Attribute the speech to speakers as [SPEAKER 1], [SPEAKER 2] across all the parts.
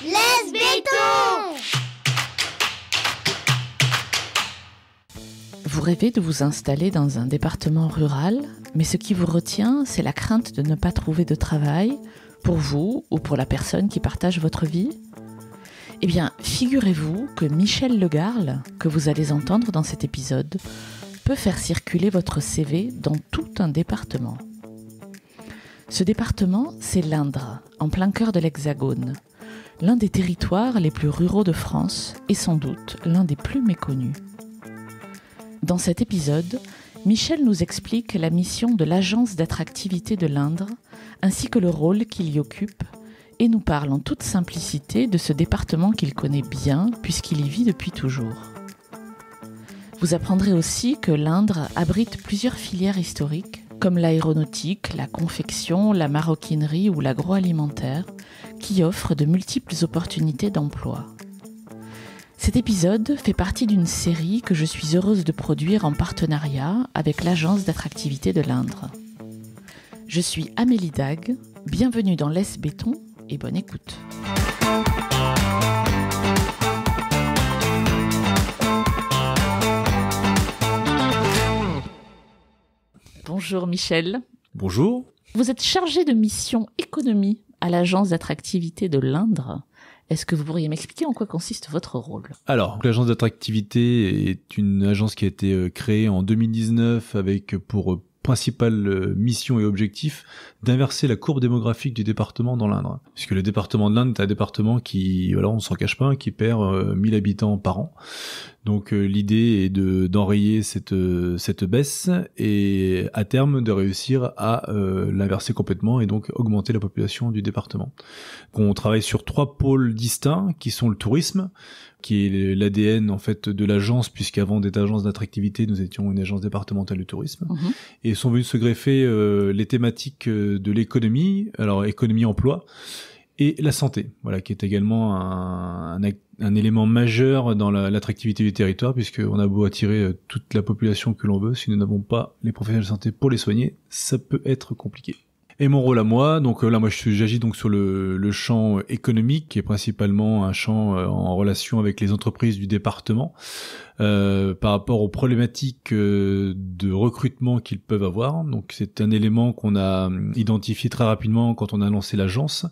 [SPEAKER 1] Laisse béton!
[SPEAKER 2] Vous rêvez de vous installer dans un département rural, mais ce qui vous retient, c'est la crainte de ne pas trouver de travail, pour vous ou pour la personne qui partage votre vie? Eh bien, figurez-vous que Michel Legarle, que vous allez entendre dans cet épisode, peut faire circuler votre CV dans tout un département. Ce département, c'est l'Indre, en plein cœur de l'Hexagone, l'un des territoires les plus ruraux de France et sans doute l'un des plus méconnus. Dans cet épisode, Michel nous explique la mission de l'Agence d'attractivité de l'Indre, ainsi que le rôle qu'il y occupe, et nous parle en toute simplicité de ce département qu'il connaît bien, puisqu'il y vit depuis toujours. Vous apprendrez aussi que l'Indre abrite plusieurs filières historiques, comme l'aéronautique, la confection, la maroquinerie ou l'agroalimentaire, qui offrent de multiples opportunités d'emploi. Cet épisode fait partie d'une série que je suis heureuse de produire en partenariat avec l'Agence d'attractivité de l'Indre. Je suis Amélie Dague, bienvenue dans Laisse béton et bonne écoute. Bonjour Michel.
[SPEAKER 3] Bonjour.
[SPEAKER 2] Vous êtes chargé de mission économie à l'Agence d'attractivité de l'Indre. Est-ce que vous pourriez m'expliquer en quoi consiste votre rôle ?
[SPEAKER 3] Alors, l'agence d'attractivité est une agence qui a été créée en 2019 avec pour principale mission et objectif d'inverser la courbe démographique du département dans l'Indre. Puisque le département de l'Indre est un département qui, voilà, on s'en cache pas, qui perd 1000 habitants par an. Donc l'idée est d'enrayer cette baisse et à terme de réussir à l'inverser complètement et donc augmenter la population du département. On travaille sur 3 pôles distincts qui sont le tourisme, qui est l'ADN en fait de l'agence, puisqu'avant d'être agence d'attractivité, nous étions une agence départementale de tourisme. Et sont venus se greffer les thématiques de l'économie, alors économie-emploi, et la santé, voilà, qui est également un élément majeur dans l'attractivité du territoire, puisqu'on a beau attirer toute la population que l'on veut, si nous n'avons pas les professionnels de santé pour les soigner, ça peut être compliqué. Et mon rôle à moi, donc là moi j'agis donc sur le champ économique, qui est principalement un champ en relation avec les entreprises du département, par rapport aux problématiques de recrutement qu'ils peuvent avoir. Donc c'est un élément qu'on a identifié très rapidement quand on a lancé l'agence,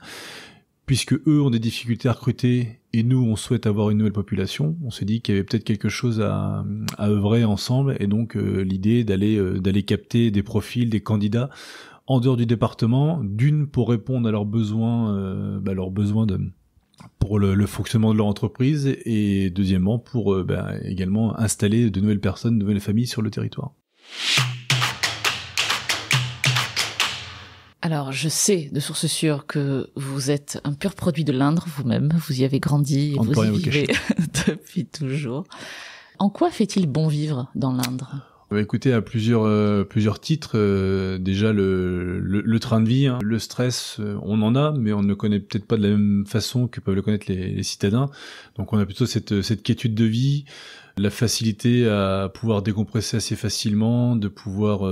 [SPEAKER 3] puisque eux ont des difficultés à recruter et nous on souhaite avoir une nouvelle population. On s'est dit qu'il y avait peut-être quelque chose à œuvrer ensemble, et donc l'idée d'aller capter des profils, des candidats en dehors du département, d'une pour répondre à leurs besoins, pour le fonctionnement de leur entreprise, et deuxièmement pour également installer de nouvelles personnes, de nouvelles familles sur le territoire.
[SPEAKER 2] Alors, je sais de source sûre que vous êtes un pur produit de l'Indre vous-même, vous y avez grandi et vous y vivez depuis toujours. En quoi fait-il bon vivre dans l'Indre ?
[SPEAKER 3] Écoutez, à plusieurs titres, déjà le train de vie, hein, le stress, on en a, mais on ne le connaît peut-être pas de la même façon que peuvent le connaître les citadins. Donc on a plutôt cette quiétude de vie, la facilité à pouvoir décompresser assez facilement, de pouvoir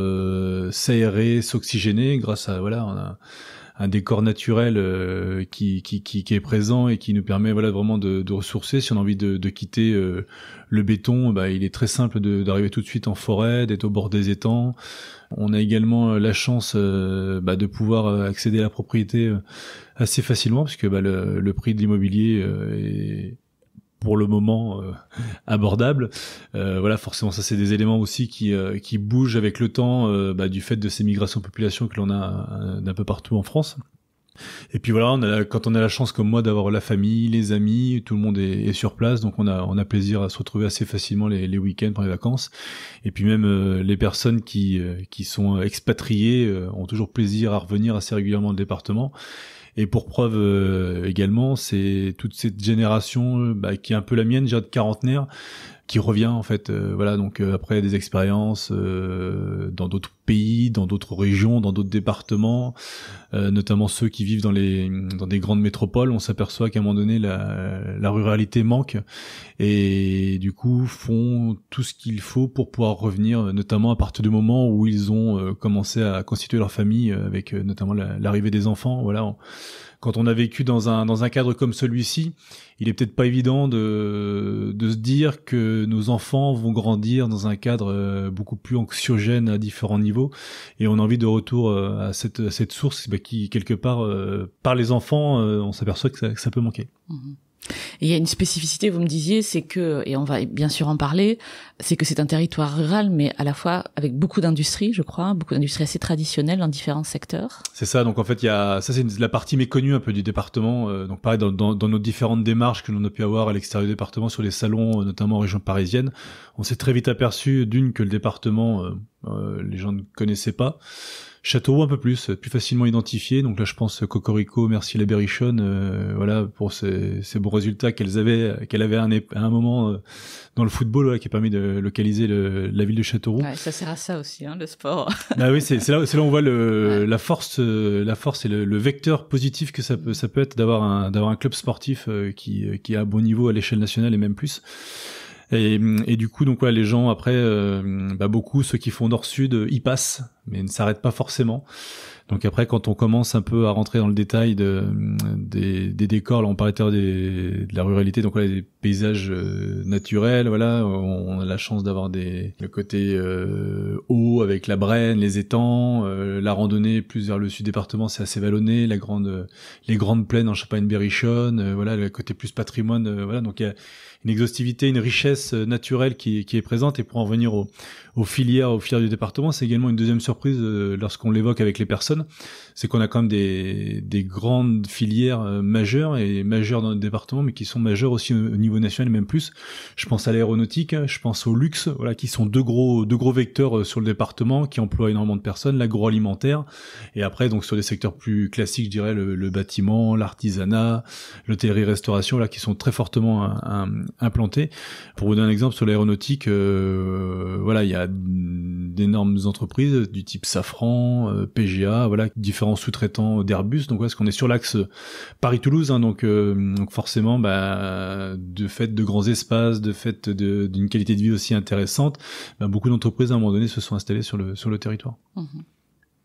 [SPEAKER 3] s'aérer, s'oxygéner grâce à, voilà, on a un décor naturel qui est présent et qui nous permet, voilà, vraiment de ressourcer. Si on a envie de quitter le béton, il est très simple d'arriver tout de suite en forêt, d'être au bord des étangs. On a également la chance de pouvoir accéder à la propriété assez facilement, puisque le prix de l'immobilier est pour le moment abordable. Voilà, forcément ça c'est des éléments aussi qui bougent avec le temps, du fait de ces migrations de population que l'on a d'un peu partout en France. Et puis voilà, quand on a la chance comme moi d'avoir la famille, les amis, tout le monde est sur place, donc on a plaisir à se retrouver assez facilement les week-ends pendant les vacances. Et puis même les personnes qui sont expatriées ont toujours plaisir à revenir assez régulièrement dans le département. Et pour preuve également, c'est toute cette génération qui est un peu la mienne, j'ai de quarantenaire, qui revient en fait, donc après des expériences dans d'autres pays, dans d'autres régions, dans d'autres départements, notamment ceux qui vivent dans des grandes métropoles. On s'aperçoit qu'à un moment donné la ruralité manque, et du coup font tout ce qu'il faut pour pouvoir revenir, notamment à partir du moment où ils ont commencé à constituer leur famille, avec notamment l'arrivée des enfants. Voilà, quand on a vécu dans un cadre comme celui-ci, il est peut-être pas évident de se dire que nos enfants vont grandir dans un cadre beaucoup plus anxiogène à différents niveaux, et on a envie de retour à cette source qui quelque part par les enfants, on s'aperçoit que ça peut manquer.
[SPEAKER 2] Mmh. Et il y a une spécificité, vous me disiez, c'est que, et on va bien sûr en parler, c'est que c'est un territoire rural, mais à la fois avec beaucoup d'industries, je crois, beaucoup d'industries assez traditionnelles dans différents secteurs.
[SPEAKER 3] C'est ça, donc en fait, ça c'est la partie méconnue un peu du département, donc pareil, dans nos différentes démarches que l'on a pu avoir à l'extérieur du département, sur les salons, notamment en région parisienne, on s'est très vite aperçu, que le département, les gens ne connaissaient pas. Châteauroux un peu plus facilement identifié. Donc là, je pense Cocorico, merci la Berrichonne, voilà, pour ces bons résultats qu'elle avait à un moment dans le football, voilà, qui a permis de localiser la ville de Châteauroux.
[SPEAKER 2] Ouais, ça sert à ça aussi, le sport.
[SPEAKER 3] Bah oui, c'est là où on voit la force et le vecteur positif que ça peut être d'avoir un club sportif qui est à un bon niveau à l'échelle nationale et même plus. Et du coup, donc les gens après, beaucoup ceux qui font nord-sud y passent, mais ne s'arrêtent pas forcément. Donc après, quand on commence un peu à rentrer dans le détail des décors, là on parlait de la ruralité, donc des paysages naturels, voilà, on a la chance d'avoir le côté eau avec la Brenne, les étangs, la randonnée plus vers le sud département, c'est assez vallonné, les grandes plaines en Champagne-Berrichonne, voilà, le côté plus patrimoine, voilà, donc il y a une exhaustivité, une richesse naturelle qui est présente. Et pour en venir aux filières du département, c'est également une deuxième surprise lorsqu'on l'évoque avec les personnes, c'est qu'on a quand même des grandes filières majeures dans le département, mais qui sont majeures aussi au niveau national et même plus. Je pense à l'aéronautique, je pense au luxe, voilà, qui sont deux gros vecteurs sur le département, qui emploient énormément de personnes, l'agroalimentaire, et après donc sur des secteurs plus classiques, je dirais le bâtiment, l'artisanat, l'hôtellerie-restauration, là, qui sont très fortement implantés. Pour vous donner un exemple sur l'aéronautique, voilà, il y a d'énormes entreprises du type Safran, PGA, voilà, différents sous-traitants d'Airbus. Donc parce qu'on est sur l'axe Paris-Toulouse, donc forcément, de fait de grands espaces, de fait d'une qualité de vie aussi intéressante, beaucoup d'entreprises à un moment donné se sont installées sur le territoire.
[SPEAKER 2] Mmh.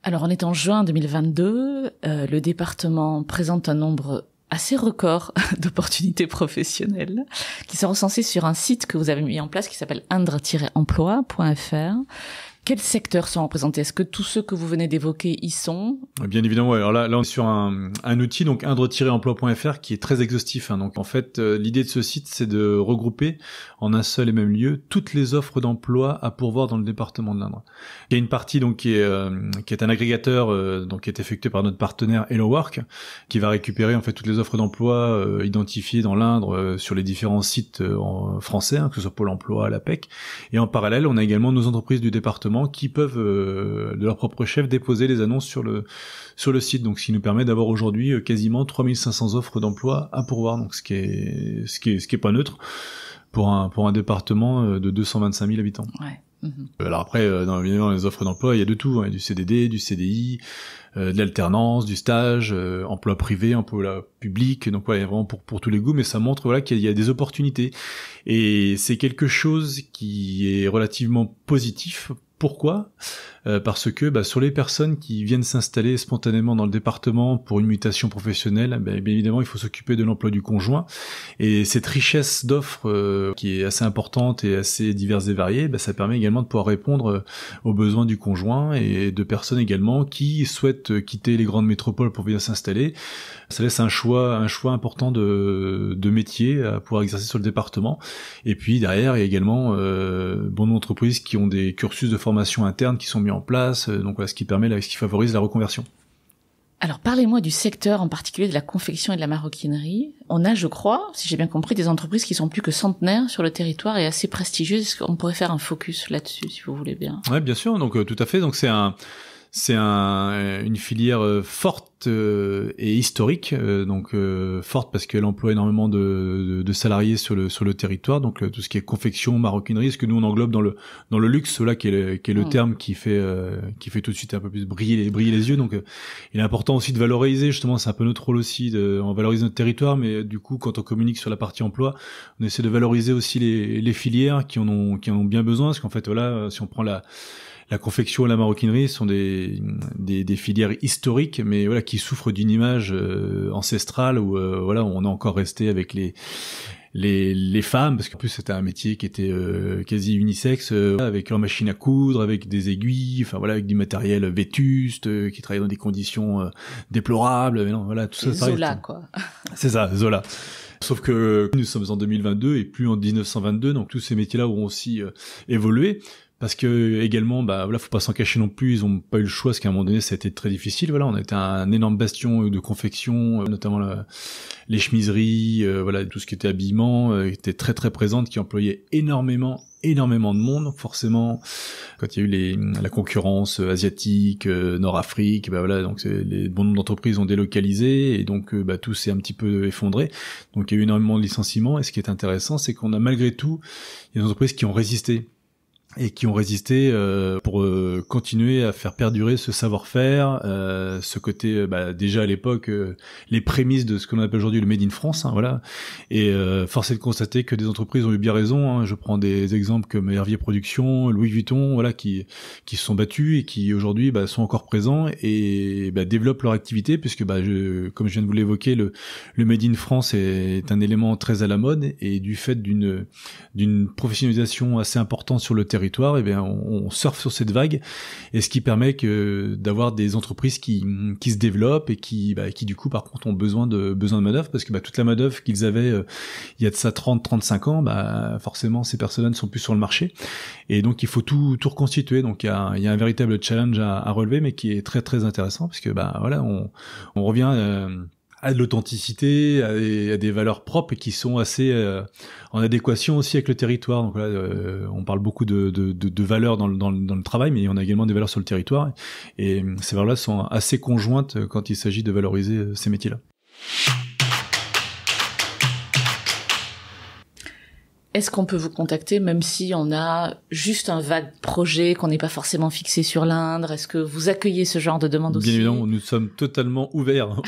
[SPEAKER 2] Alors on est en juin 2022, le département présente un nombre assez record d'opportunités professionnelles qui sont recensées sur un site que vous avez mis en place qui s'appelle indre-emploi.fr. Quels secteurs sont représentés? Est-ce que tous ceux que vous venez d'évoquer y sont?
[SPEAKER 3] Bien évidemment, ouais. Alors là, on est sur un outil, donc indre-emploi.fr, qui est très exhaustif. Donc en fait, l'idée de ce site, c'est de regrouper en un seul et même lieu toutes les offres d'emploi à pourvoir dans le département de l'Indre. Il y a une partie donc qui est un agrégateur, donc qui est effectué par notre partenaire Hello Work, qui va récupérer en fait toutes les offres d'emploi identifiées dans l'Indre sur les différents sites français, que ce soit Pôle Emploi, la PEC. Et en parallèle, on a également nos entreprises du département qui peuvent de leur propre chef déposer les annonces sur le site, donc ce qui nous permet d'avoir aujourd'hui quasiment 3500 offres d'emploi à pourvoir, donc ce qui est pas neutre pour un département de 225 000 habitants.
[SPEAKER 2] Ouais.
[SPEAKER 3] Alors après, évidemment, les offres d'emploi, il y a de tout, du CDD, du CDI, de l'alternance, du stage, emploi privé, emploi public, donc il y a vraiment pour tous les goûts, mais ça montre qu'il y a des opportunités, et c'est quelque chose qui est relativement positif. Pourquoi ? Parce que sur les personnes qui viennent s'installer spontanément dans le département pour une mutation professionnelle, bien évidemment, il faut s'occuper de l'emploi du conjoint. Et cette richesse d'offres qui est assez importante et assez diverse et variée, ça permet également de pouvoir répondre aux besoins du conjoint et de personnes également qui souhaitent quitter les grandes métropoles pour venir s'installer. Ça laisse un choix important de métiers à pouvoir exercer sur le département. Et puis derrière, il y a également bon nombre d'entreprises qui ont des cursus de formation interne qui sont mis en place, donc voilà, ce qui favorise la reconversion.
[SPEAKER 2] Alors parlez-moi du secteur en particulier de la confection et de la maroquinerie. On a, je crois, si j'ai bien compris, des entreprises qui sont plus que centenaires sur le territoire et assez prestigieuses. Est-ce qu'on pourrait faire un focus là-dessus, si vous voulez bien?
[SPEAKER 3] Ouais, bien sûr. Donc tout à fait. Donc c'est une filière forte et historique, forte parce qu'elle emploie énormément de salariés sur le territoire, donc tout ce qui est confection, maroquinerie, ce que nous on englobe dans le luxe, là qui est le terme qui fait tout de suite un peu plus briller les yeux. Donc il est important aussi de valoriser, justement, c'est un peu notre rôle aussi, on valorise notre territoire, mais du coup quand on communique sur la partie emploi, on essaie de valoriser aussi les filières qui en ont bien besoin, parce qu'en fait voilà, si on prend La confection et la maroquinerie sont des filières historiques, mais voilà, qui souffrent d'une image ancestrale où voilà, on est encore resté avec les femmes, parce qu'en plus c'était un métier qui était quasi unisexe, avec leur machine à coudre, avec des aiguilles, enfin voilà, avec du matériel vétuste, qui travaillait dans des conditions déplorables. Mais non, voilà, tout ça.
[SPEAKER 2] Zola, quoi.
[SPEAKER 3] C'est ça, Zola. Sauf que nous sommes en 2022 et plus en 1922, donc tous ces métiers-là auront aussi évolué. Parce que également, bah voilà, faut pas s'en cacher non plus, ils ont pas eu le choix, parce qu'à un moment donné, ça a été très difficile. Voilà, on a été un énorme bastion de confection, notamment les chemiseries, voilà, tout ce qui était habillement, était très très présente, qui employait énormément de monde. Donc forcément, quand il y a eu la concurrence asiatique, Nord-Afrique, bah voilà, donc les bon nombre d'entreprises ont délocalisé et donc bah tout s'est un petit peu effondré. Donc il y a eu énormément de licenciements. Et ce qui est intéressant, c'est qu'on a malgré tout, il y a des entreprises qui ont résisté. Et qui ont résisté pour continuer à faire perdurer ce savoir-faire, ce côté déjà à l'époque les prémices de ce qu'on appelle aujourd'hui le Made in France, hein, voilà. Et force est de constater que des entreprises ont eu bien raison, hein. Je prends des exemples comme Hervier Productions, Louis Vuitton, voilà, qui se sont battus et qui aujourd'hui sont encore présents et développent leur activité, puisque comme je viens de vous l'évoquer, le Made in France est un élément très à la mode, et du fait d'une professionnalisation assez importante sur le territoire, et bien on surfe sur cette vague, et ce qui permet d'avoir des entreprises qui se développent et qui du coup par contre ont besoin de main-d'œuvre, parce que toute la main-d'œuvre qu'ils avaient il y a de ça 30-35 ans, forcément ces personnes-là ne sont plus sur le marché, et donc il faut tout reconstituer. Donc il y a un véritable challenge à relever, mais qui est très très intéressant, parce que voilà, on revient à de l'authenticité, à des valeurs propres qui sont assez en adéquation aussi avec le territoire. Donc là, on parle beaucoup de valeurs dans le travail, mais il y en a également des valeurs sur le territoire, et ces valeurs-là sont assez conjointes quand il s'agit de valoriser ces métiers-là.
[SPEAKER 2] Est-ce qu'on peut vous contacter même si on a juste un vague projet, qu'on n'est pas forcément fixé sur l'Indre? Est-ce que vous accueillez ce genre de demande aussi?
[SPEAKER 3] Bien évidemment, nous sommes totalement ouverts,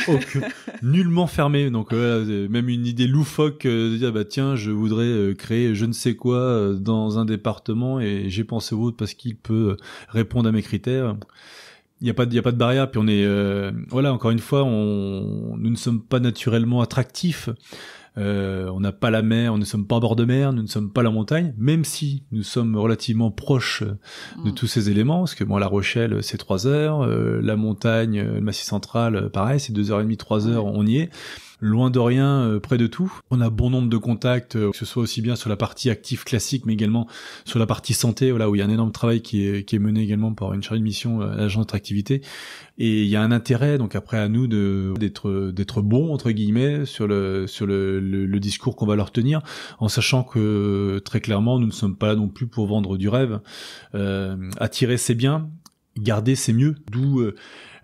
[SPEAKER 3] nullement fermés. Donc même une idée loufoque de dire tiens, je voudrais créer je ne sais quoi dans un département et j'ai pensé au vôtre parce qu'il peut répondre à mes critères. Il y a pas de barrière, puis on est voilà, encore une fois, nous ne sommes pas naturellement attractifs. On n'a pas la mer, nous ne sommes pas en bord de mer, nous ne sommes pas la montagne, même si nous sommes relativement proches de tous ces éléments, parce que La Rochelle c'est 3 heures, la montagne, le Massif central, pareil, c'est 2h30, 3 heures, on y est. Loin de rien, près de tout. On a bon nombre de contacts, que ce soit aussi bien sur la partie active classique, mais également sur la partie santé, voilà, où il y a un énorme travail qui est mené également par une chargée de mission à l'agence d'attractivité. Et il y a un intérêt, donc après à nous d'être bons entre guillemets sur le discours qu'on va leur tenir, en sachant que très clairement nous ne sommes pas là non plus pour vendre du rêve. Attirer c'est bien, garder c'est mieux. D'où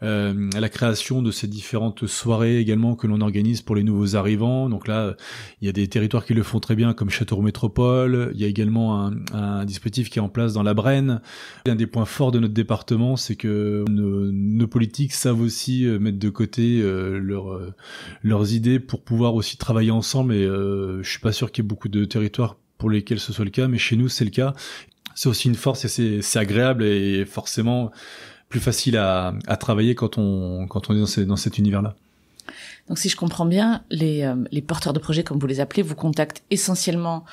[SPEAKER 3] à la création de ces différentes soirées également que l'on organise pour les nouveaux arrivants. Donc là, il y a des territoires qui le font très bien, comme Châteauroux Métropole. Il y a également un dispositif qui est en place dans la Brenne. Un des points forts de notre département, c'est que nos politiques savent aussi mettre de côté leurs idées pour pouvoir aussi travailler ensemble. Et je suis pas sûr qu'il y ait beaucoup de territoires pour lesquels ce soit le cas, mais chez nous, c'est le cas. C'est aussi une force et c'est agréable et forcément plus facile à travailler quand on est dans cet univers-là.
[SPEAKER 2] Donc si je comprends bien, les porteurs de projets, comme vous les appelez, vous contactent essentiellement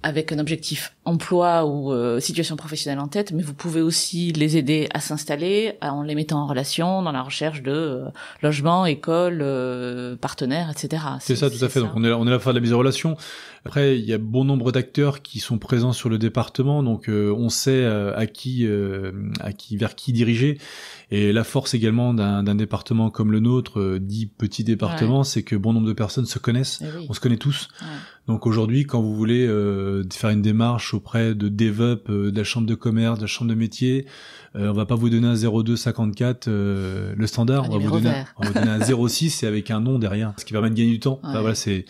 [SPEAKER 2] avec un objectif emploi ou situation professionnelle en tête, mais vous pouvez aussi les aider à s'installer en les mettant en relation dans la recherche de logement, école, partenaires, etc.
[SPEAKER 3] C'est ça, tout à fait. Donc on est là à faire de la mise en relation. Après, il y a bon nombre d'acteurs qui sont présents sur le département, donc on sait vers qui diriger. Et la force également d'un département comme le nôtre, dit petit département, c'est que bon nombre de personnes se connaissent. Oui. On se connaît tous. Ouais. Donc aujourd'hui, quand vous voulez faire une démarche auprès de DevUp, de la chambre de commerce, de la chambre de métier, on va pas vous donner un 0254 le standard, on va vous donner un 06 et avec un nom derrière, ce qui permet de gagner du temps. Ouais. Enfin, voilà, c'est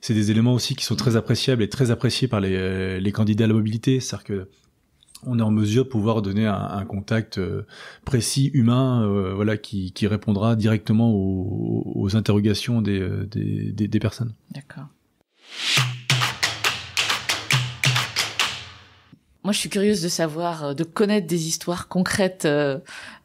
[SPEAKER 3] des éléments aussi qui sont très appréciables et très appréciés par les candidats à la mobilité, c'est-à-dire que on est en mesure de pouvoir donner un contact précis, humain, voilà, qui répondra directement aux interrogations des personnes.
[SPEAKER 2] D'accord. Moi, je suis curieuse de savoir, de connaître des histoires concrètes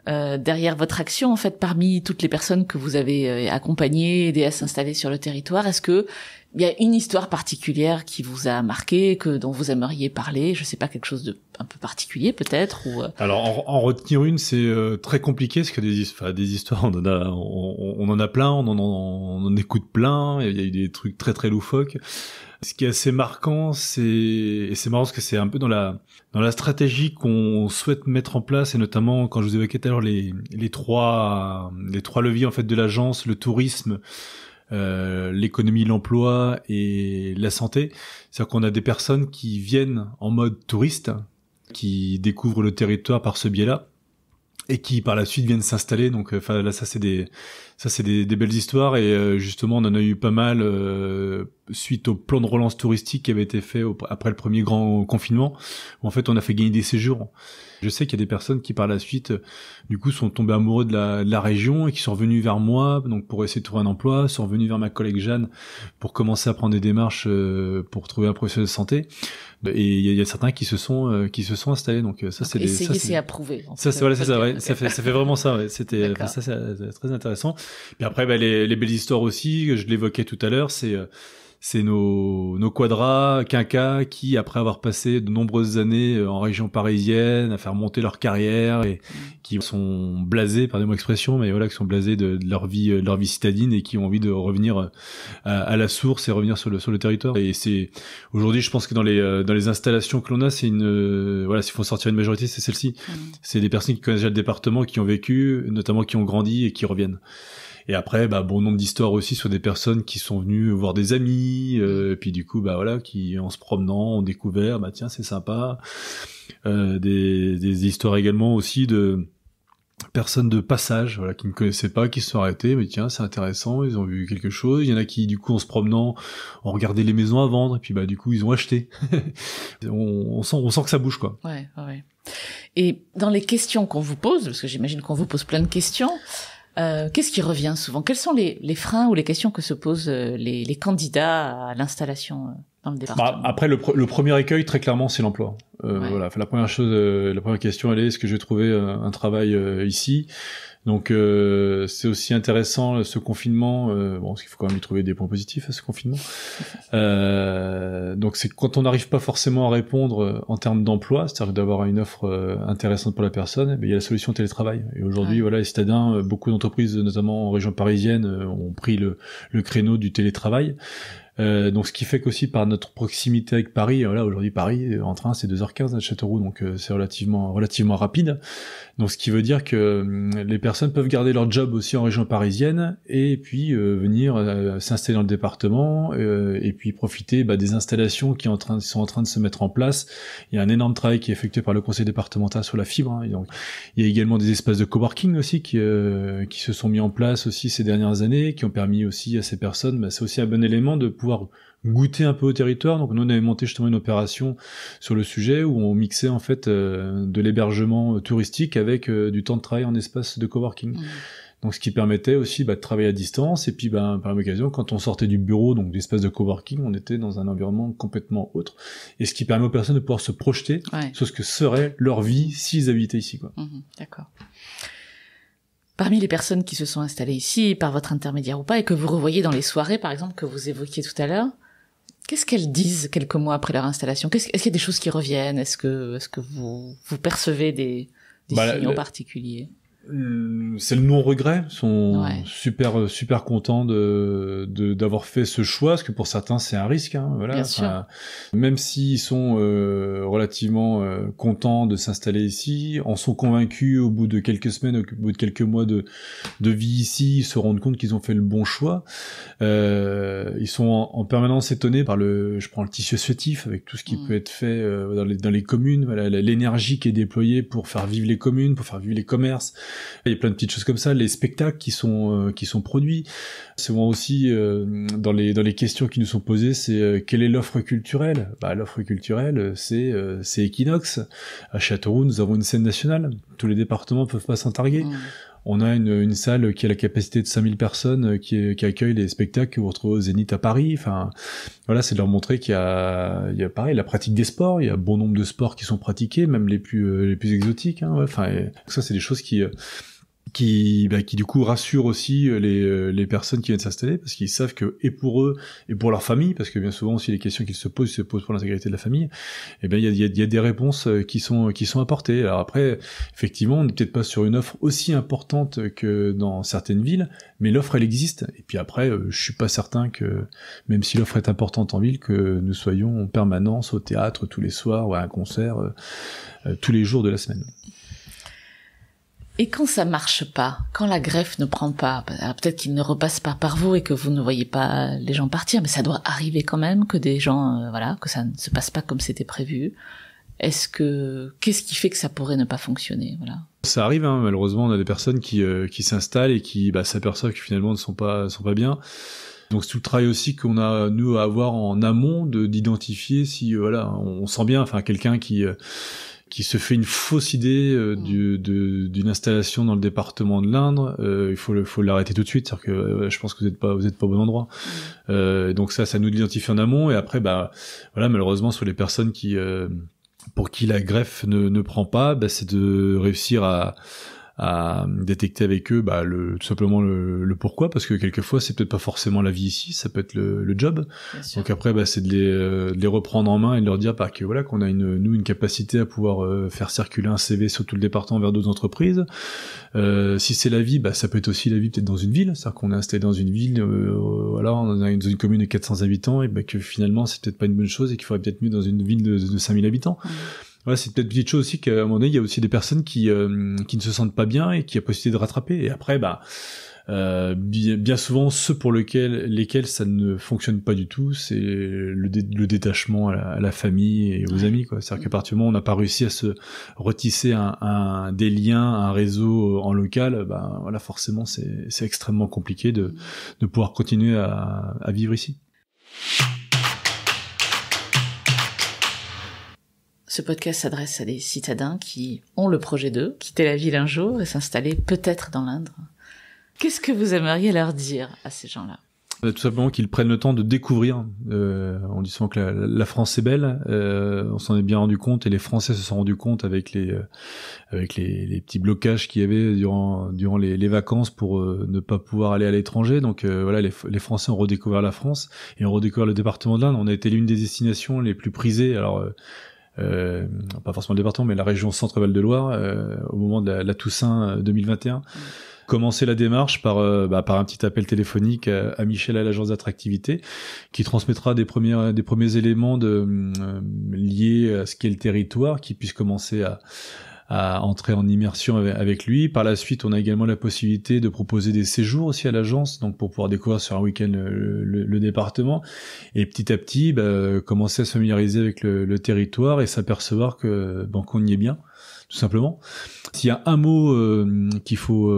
[SPEAKER 2] derrière votre action. En fait, parmi toutes les personnes que vous avez accompagnées, aidées à s'installer sur le territoire, est-ce que il y a une histoire particulière qui vous a marqué, dont vous aimeriez parler? Je sais pas, quelque chose de un peu particulier peut-être ou...
[SPEAKER 3] Alors en retenir une, c'est très compliqué parce que des histoires, on en a plein, on en écoute plein. Il y a eu des trucs très très loufoques. Ce qui est assez marquant, et c'est marrant parce que c'est un peu dans la stratégie qu'on souhaite mettre en place, et notamment quand je vous évoquais tout à l'heure les trois leviers en fait de l'agence, le tourisme, l'économie, l'emploi et la santé. C'est-à-dire qu'on a des personnes qui viennent en mode touriste, qui découvrent le territoire par ce biais-là, et qui par la suite viennent s'installer. Donc là ça c'est des belles histoires, et justement on en a eu pas mal suite au plan de relance touristique qui avait été fait après le premier grand confinement, où en fait on a fait gagner des séjours. Je sais qu'il y a des personnes qui par la suite du coup sont tombées amoureux de la région et qui sont revenus vers moi donc pour essayer de trouver un emploi, sont revenus vers ma collègue Jeanne pour commencer à prendre des démarches pour trouver un professionnel de santé. Et il y a certains qui se sont installés. Donc ça c'est
[SPEAKER 2] c'est approuvé.
[SPEAKER 3] Ça c'est voilà, c'est ça, ouais. Ça fait vraiment ça, ouais. C'était ça c'est très intéressant. Puis après les belles histoires aussi, je l'évoquais tout à l'heure, c'est nos quadras, quinquas qui, après avoir passé de nombreuses années en région parisienne, à faire monter leur carrière, et qui sont blasés, pardonnez-moi l'expression, mais voilà, qui sont blasés de leur vie citadine, et qui ont envie de revenir à la source et revenir sur le territoire. Et c'est aujourd'hui, je pense que dans les installations que l'on a, c'est voilà, s'il faut sortir une majorité, c'est celle-ci. C'est des personnes qui connaissent déjà le département, qui ont vécu, notamment qui ont grandi et qui reviennent. Et après, bon nombre d'histoires aussi sur des personnes qui sont venues voir des amis, et puis du coup, voilà, qui en se promenant ont découvert, tiens, c'est sympa. Des histoires également aussi de personnes de passage, voilà, qui ne connaissaient pas, qui se sont arrêtées, mais tiens, c'est intéressant, ils ont vu quelque chose. Il y en a qui, du coup, en se promenant, ont regardé les maisons à vendre, et puis du coup, ils ont acheté. on sent que ça bouge, quoi.
[SPEAKER 2] Ouais. Et dans les questions qu'on vous pose, parce que j'imagine qu'on vous pose plein de questions, qu'est-ce qui revient souvent? Quels sont les freins ou les questions que se posent les candidats à l'installation dans le département?
[SPEAKER 3] Après, le premier écueil, très clairement, c'est l'emploi. Voilà, la première chose, la première question, elle est: est-ce que je vais trouver un travail ici? Donc c'est aussi intéressant ce confinement, parce qu'il faut quand même y trouver des points positifs à ce confinement. Donc c'est quand on n'arrive pas forcément à répondre en termes d'emploi, c'est-à-dire d'avoir une offre intéressante pour la personne, il y a la solution télétravail. Et aujourd'hui, voilà, les citadins, beaucoup d'entreprises, notamment en région parisienne, ont pris le créneau du télétravail. Donc ce qui fait qu'aussi par notre proximité avec Paris, voilà, aujourd'hui Paris en train c'est 2h15 à Châteauroux, donc c'est relativement rapide. Donc ce qui veut dire que les personnes peuvent garder leur job aussi en région parisienne, et puis venir s'installer dans le département, et puis profiter des installations qui sont en train de se mettre en place. Il y a un énorme travail qui est effectué par le conseil départemental sur la fibre, hein. Donc il y a également des espaces de coworking aussi qui se sont mis en place aussi ces dernières années, qui ont permis aussi à ces personnes, c'est aussi un bon élément de pouvoir goûter un peu au territoire. Donc nous on avait monté justement une opération sur le sujet où on mixait en fait de l'hébergement touristique avec du temps de travail en espace de coworking. Donc ce qui permettait aussi de travailler à distance, et puis par la même occasion, quand on sortait du bureau, donc d'espace de coworking, on était dans un environnement complètement autre, et ce qui permet aux personnes de pouvoir se projeter sur ce que serait leur vie s'ils habitaient ici, quoi.
[SPEAKER 2] D'accord. Parmi les personnes qui se sont installées ici, par votre intermédiaire ou pas, et que vous revoyez dans les soirées, par exemple, que vous évoquiez tout à l'heure, qu'est-ce qu'elles disent quelques mois après leur installation? Est-ce qu'il y a des choses qui reviennent? Est-ce que vous percevez des signaux particuliers?
[SPEAKER 3] C'est le non-regret. Ils sont super contents d'avoir fait ce choix, parce que pour certains c'est un risque, hein, voilà.
[SPEAKER 2] Bien sûr.
[SPEAKER 3] Même s'ils sont relativement contents de s'installer ici, en sont convaincus au bout de quelques semaines, au bout de quelques mois de vie ici, ils se rendent compte qu'ils ont fait le bon choix. Ils sont en permanence étonnés par je prends le tissu associatif, avec tout ce qui peut être fait dans les communes, voilà, l'énergie qui est déployée pour faire vivre les communes, pour faire vivre les commerces. Il y a plein de petites choses comme ça, les spectacles qui sont produits. C'est moi aussi dans les questions qui nous sont posées, c'est quelle est l'offre culturelle? L'offre culturelle, c'est Equinox. À Châteauroux, nous avons une scène nationale. Tous les départements peuvent pas s'en targuer. On a une salle qui a la capacité de 5000 personnes qui accueille les spectacles que vous retrouvez au Zénith à Paris. Enfin, voilà, c'est de leur montrer qu'il y a pareil, la pratique des sports. Il y a bon nombre de sports qui sont pratiqués, même les plus exotiques. Hein, ouais. Enfin, ça, c'est des choses qui du coup rassurent aussi les personnes qui viennent s'installer, parce qu'ils savent que, et pour eux et pour leur famille, parce que bien souvent aussi les questions qu'ils se posent pour l'intégrité de la famille, eh ben il y a des réponses qui sont apportées. Alors après, effectivement, on n'est peut-être pas sur une offre aussi importante que dans certaines villes, mais l'offre elle existe. Et puis après, je suis pas certain que, même si l'offre est importante en ville, que nous soyons en permanence au théâtre tous les soirs ou à un concert tous les jours de la semaine.
[SPEAKER 2] Et quand ça marche pas, quand la greffe ne prend pas, peut-être qu'il ne repasse pas par vous et que vous ne voyez pas les gens partir, mais ça doit arriver quand même que des gens, que ça ne se passe pas comme c'était prévu. Qu'est-ce qui fait que ça pourrait ne pas fonctionner, voilà?
[SPEAKER 3] Ça arrive, hein, malheureusement, on a des personnes qui s'installent et qui s'aperçoivent que finalement ne sont pas bien. Donc c'est tout le travail aussi qu'on a nous à avoir en amont d'identifier si on sent bien, enfin quelqu'un qui se fait une fausse idée d'une installation dans le département de l'Indre, il faut l'arrêter tout de suite. C'est-à-dire que je pense que vous êtes pas au bon endroit. Donc ça nous l'identifier en amont, et après malheureusement sur les personnes pour qui la greffe ne prend pas, c'est de réussir à détecter avec eux tout simplement le pourquoi, parce que quelquefois c'est peut-être pas forcément la vie ici, ça peut être le job. Donc après c'est de les reprendre en main et de leur dire qu'on a une capacité à pouvoir faire circuler un CV sur tout le département vers d'autres entreprises. Si c'est la vie, ça peut être aussi la vie peut-être dans une ville, c'est-à-dire qu'on est installé dans une ville, on a une commune de 400 habitants, et que finalement c'est peut-être pas une bonne chose et qu'il faudrait peut-être mieux dans une ville de 5000 habitants. Voilà, c'est peut-être une petite chose aussi qu'à un moment donné, il y a aussi des personnes qui ne se sentent pas bien et qui a possibilité de rattraper. Et après, bien souvent, ceux pour lesquels ça ne fonctionne pas du tout, c'est le détachement à la famille et aux amis, quoi. C'est-à-dire qu'à partir du moment où on n'a pas réussi à se retisser des liens, un réseau en local, forcément, c'est extrêmement compliqué de pouvoir continuer à vivre ici.
[SPEAKER 2] Ce podcast s'adresse à des citadins qui ont le projet de quitter la ville un jour et s'installer peut-être dans l'Indre. Qu'est-ce que vous aimeriez leur dire à ces gens-là ?
[SPEAKER 3] Tout simplement qu'ils prennent le temps de découvrir. On dit souvent que la France est belle. On s'en est bien rendu compte, et les Français se sont rendus compte avec les petits blocages qu'il y avait durant les vacances pour ne pas pouvoir aller à l'étranger. Donc les Français ont redécouvert la France et ont redécouvert le département de l'Indre. On a été l'une des destinations les plus prisées. Alors pas forcément le département, mais la région Centre-Val de Loire au moment de la Toussaint 2021. Commencer la démarche par un petit appel téléphonique à Michel à l'agence d'attractivité, qui transmettra des premiers éléments liés à ce qu'est le territoire, qui puisse commencer à entrer en immersion avec lui. Par la suite, on a également la possibilité de proposer des séjours aussi à l'agence, donc pour pouvoir découvrir sur un week-end le département, et petit à petit commencer à se familiariser avec le territoire et s'apercevoir qu'on y est bien, tout simplement. S'il y a un mot qu'il faut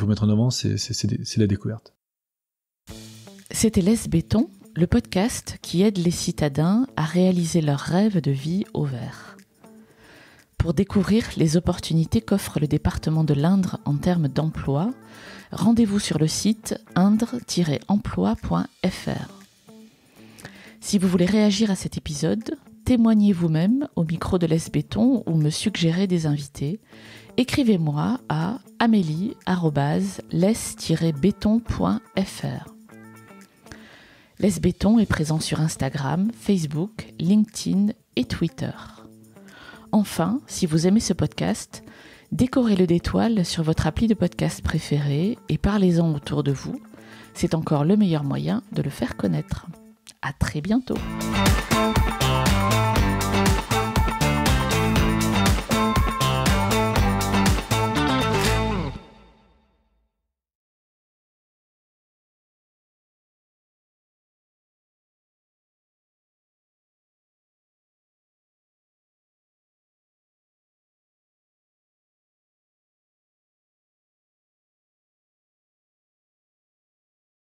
[SPEAKER 3] mettre en avant, c'est la découverte.
[SPEAKER 2] C'était Laisse Béton, le podcast qui aide les citadins à réaliser leurs rêves de vie au vert. Pour découvrir les opportunités qu'offre le département de l'Indre en termes d'emploi, rendez-vous sur le site indre-emploi.fr. Si vous voulez réagir à cet épisode, témoignez vous-même au micro de Laisse Béton ou me suggérez des invités. Écrivez-moi à amélie@laisse-béton.fr. Laisse Béton est présent sur Instagram, Facebook, LinkedIn et Twitter. Enfin, si vous aimez ce podcast, décorez-le d'étoiles sur votre appli de podcast préféré et parlez-en autour de vous. C'est encore le meilleur moyen de le faire connaître. À très bientôt.